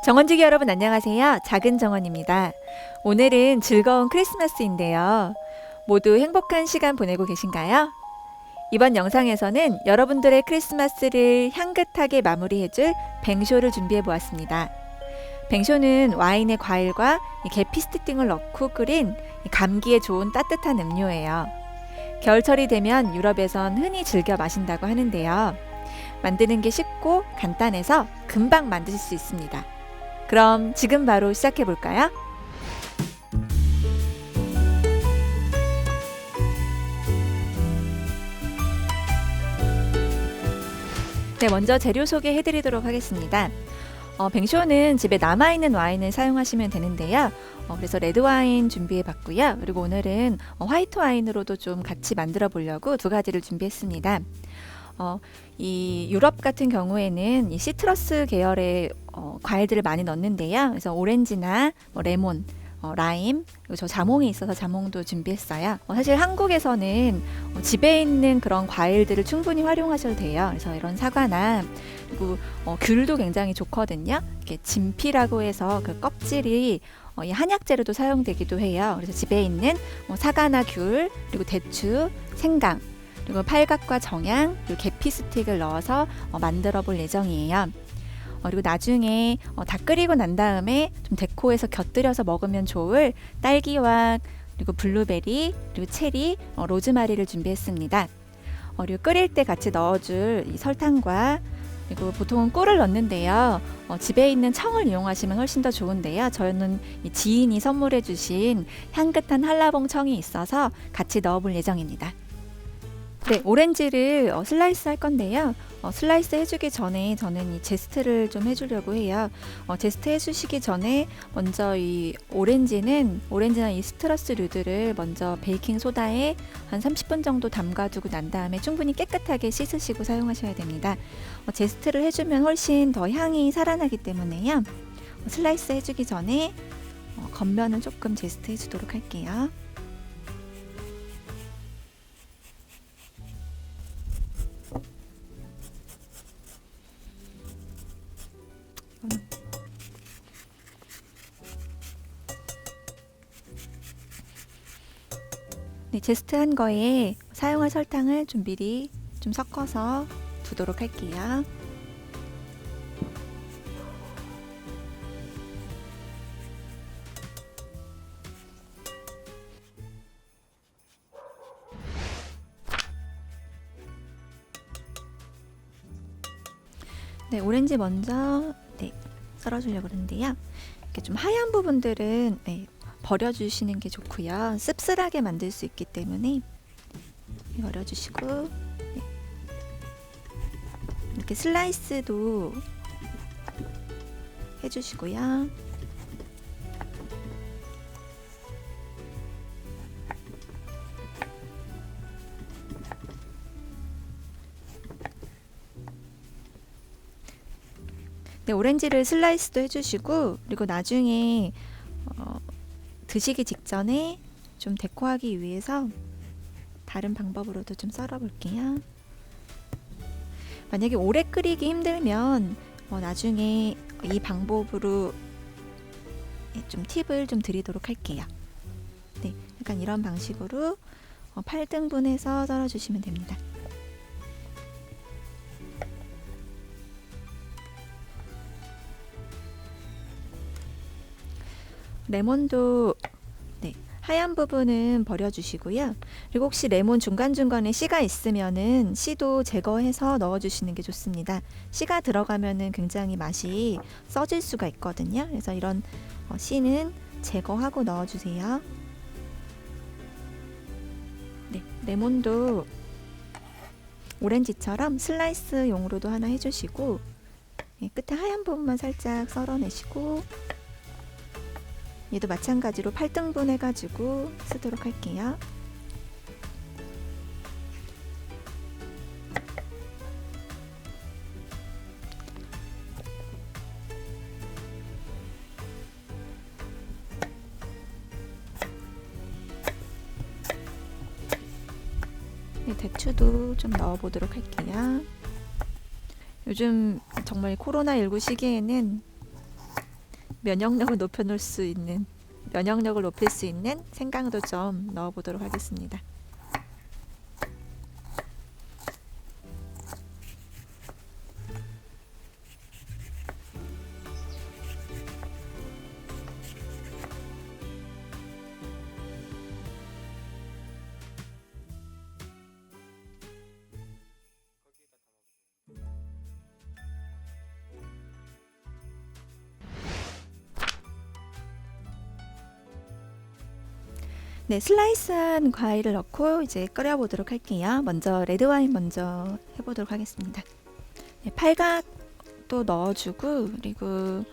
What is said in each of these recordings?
정원지기 여러분 안녕하세요. 작은 정원입니다. 오늘은 즐거운 크리스마스인데요. 모두 행복한 시간 보내고 계신가요? 이번 영상에서는 여러분들의 크리스마스를 향긋하게 마무리해줄 뱅쇼를 준비해 보았습니다. 뱅쇼는 와인에 과일과 계피스틱 등을 넣고 끓인 감기에 좋은 따뜻한 음료예요. 겨울철이 되면 유럽에선 흔히 즐겨 마신다고 하는데요. 만드는 게 쉽고 간단해서 금방 만드실 수 있습니다. 그럼 지금 바로 시작해 볼까요? 네, 먼저 재료 소개해 드리도록 하겠습니다. 뱅쇼는 집에 남아있는 와인을 사용하시면 되는데요. 그래서 레드 와인 준비해 봤고요. 그리고 오늘은 화이트 와인으로도 좀 같이 만들어 보려고 두 가지를 준비했습니다. 이 유럽 같은 경우에는 이 시트러스 계열의 과일들을 많이 넣는데요. 그래서 오렌지나 레몬, 라임, 그리고 저 자몽이 있어서 자몽도 준비했어요. 사실 한국에서는 집에 있는 그런 과일들을 충분히 활용하셔도 돼요. 그래서 이런 사과나 그리고 귤도 굉장히 좋거든요. 이렇게 진피라고 해서 그 껍질이 이 한약재로도 사용되기도 해요. 그래서 집에 있는 사과나 귤, 그리고 대추, 생강, 그리고 팔각과 정향, 그리고 계피 스틱을 넣어서 만들어 볼 예정이에요. 그리고 나중에 다 끓이고 난 다음에 좀 데코해서 곁들여서 먹으면 좋을 딸기와 그리고 블루베리, 그리고 체리, 로즈마리를 준비했습니다. 그리고 끓일 때 같이 넣어줄 이 설탕과 그리고 보통은 꿀을 넣는데요. 집에 있는 청을 이용하시면 훨씬 더 좋은데요. 저는 이 지인이 선물해 주신 향긋한 한라봉 청이 있어서 같이 넣어볼 예정입니다. 네, 오렌지를 슬라이스 할 건데요. 슬라이스 해주기 전에 저는 이 제스트를 좀 해주려고 해요. 제스트 해주시기 전에 먼저 이 오렌지나 이 시트러스류들을 먼저 베이킹 소다에 한 30분 정도 담가두고 난 다음에 충분히 깨끗하게 씻으시고 사용하셔야 됩니다. 제스트를 해주면 훨씬 더 향이 살아나기 때문에요. 슬라이스 해주기 전에 겉면은 조금 제스트 해주도록 할게요. 네, 제스트한 거에 사용할 설탕을 좀 미리 좀 섞어서 두도록 할게요. 네, 오렌지 먼저 썰어주려고 그러는데요. 이렇게 좀 하얀 부분들은 버려주시는 게 좋고요. 씁쓸하게 만들 수 있기 때문에 버려주시고 이렇게 슬라이스도 해주시고요. 네, 오렌지를 슬라이스도 해주시고 그리고 나중에 드시기 직전에 좀 데코하기 위해서 다른 방법으로도 좀 썰어 볼게요. 만약에 오래 끓이기 힘들면 나중에 이 방법으로 좀 팁을 좀 드리도록 할게요. 네, 약간 이런 방식으로 8등분해서 썰어 주시면 됩니다. 레몬도 하얀 부분은 버려주시고요. 그리고 혹시 레몬 중간중간에 씨가 있으면은 씨도 제거해서 넣어주시는 게 좋습니다. 씨가 들어가면은 굉장히 맛이 써질 수가 있거든요. 그래서 이런 씨는 제거하고 넣어주세요. 네, 레몬도 오렌지처럼 슬라이스용으로도 하나 해주시고 끝에 하얀 부분만 살짝 썰어내시고 얘도 마찬가지로 8등분 해가지고 쓰도록 할게요. 대추도 좀 넣어보도록 할게요. 요즘 정말 코로나19 시기에는 면역력을 면역력을 높일 수 있는 생강도 좀 넣어보도록 하겠습니다. 네, 슬라이스한 과일을 넣고 이제 끓여보도록 할게요. 먼저 레드와인 먼저 해보도록 하겠습니다. 네, 팔각도 넣어주고, 그리고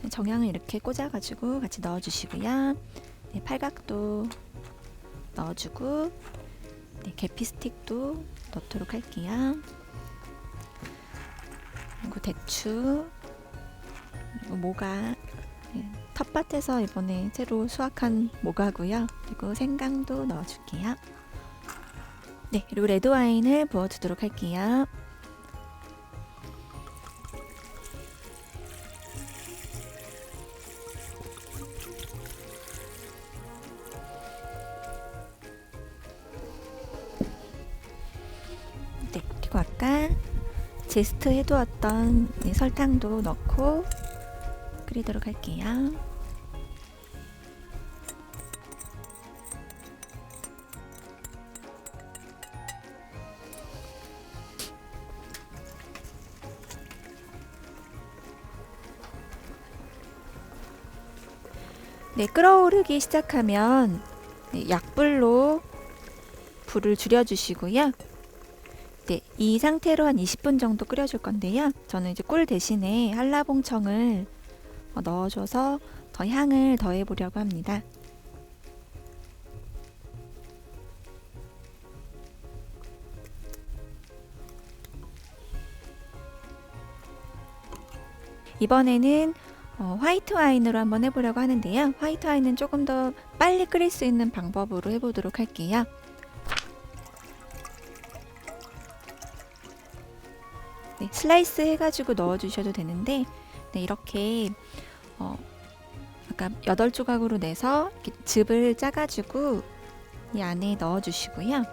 정향을 이렇게 꽂아가지고 같이 넣어주시고요. 네, 팔각도 넣어주고, 네, 계피 스틱도 넣도록 할게요. 그리고 대추, 그리고 모가, 네, 텃밭에서 이번에 새로 수확한 모가고요. 그리고 생강도 넣어줄게요. 네, 그리고 레드와인을 부어주도록 할게요. 네, 그리고 아까 제스트 해두었던 설탕도 넣고 끓이도록 할게요. 네, 끓어오르기 시작하면 약불로 불을 줄여주시고요. 네, 이 상태로 한 20분 정도 끓여줄 건데요. 저는 이제 꿀 대신에 한라봉청을 넣어줘서 더 향을 더해보려고 합니다. 이번에는 화이트 와인으로 한번 해보려고 하는데요. 화이트 와인은 조금 더 빨리 끓일 수 있는 방법으로 해보도록 할게요. 네, 슬라이스 해가지고 넣어주셔도 되는데, 네, 이렇게 아까 8조각으로 내서 이렇게 즙을 짜가지고 이 안에 넣어주시고요.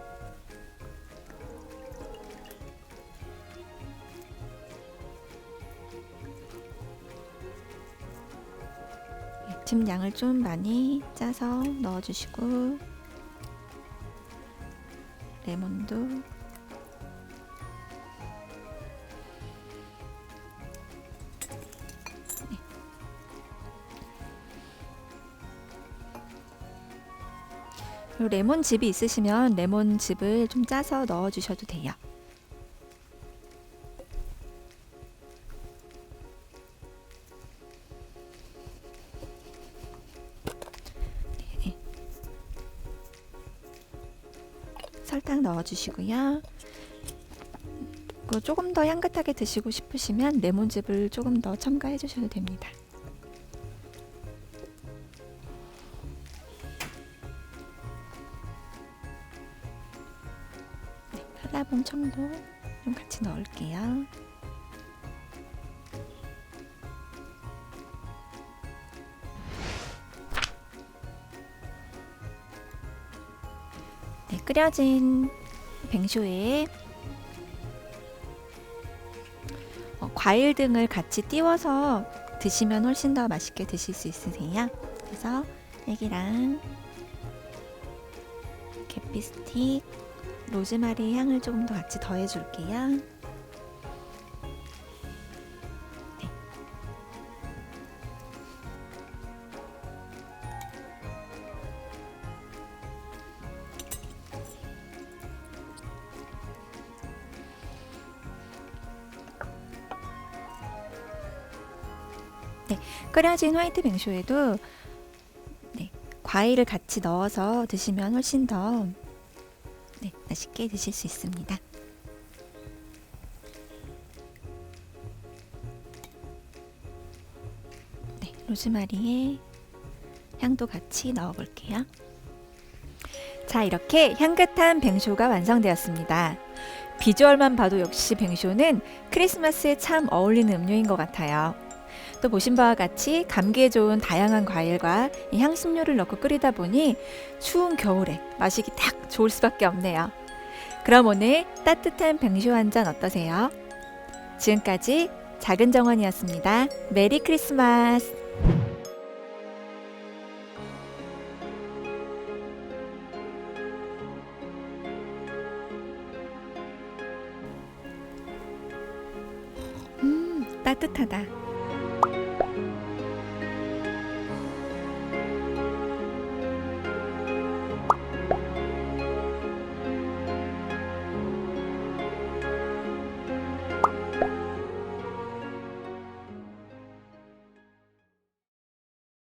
즙 양을 좀 많이 짜서 넣어주시고, 레몬도 그리고 레몬즙이 있으시면 레몬즙을 좀 짜서 넣어주셔도 돼요. 네. 설탕 넣어주시고요. 조금 더 향긋하게 드시고 싶으시면 레몬즙을 조금 더 첨가해 주셔도 됩니다. 한라봉청도 좀 같이 넣을게요. 네, 끓여진 뱅쇼에 과일 등을 같이 띄워서 드시면 훨씬 더 맛있게 드실 수 있으세요. 그래서 딸기랑 계피 스틱, 로즈마리 향을 조금 더 같이 더해줄게요. 네. 네, 끓여진 화이트 뱅쇼에도 과일을 같이 넣어서 드시면 훨씬 더 맛있게 드실 수 있습니다. 네, 로즈마리의 향도 같이 넣어볼게요. 자, 이렇게 향긋한 뱅쇼가 완성되었습니다. 비주얼만 봐도 역시 뱅쇼는 크리스마스에 참 어울리는 음료인 것 같아요. 또 보신 바와 같이 감기에 좋은 다양한 과일과 이 향신료를 넣고 끓이다 보니 추운 겨울에 마시기 딱 좋을 수밖에 없네요. 그럼 오늘 따뜻한 뱅쇼 한 잔 어떠세요? 지금까지 작은 정원이었습니다. 메리 크리스마스! 따뜻하다.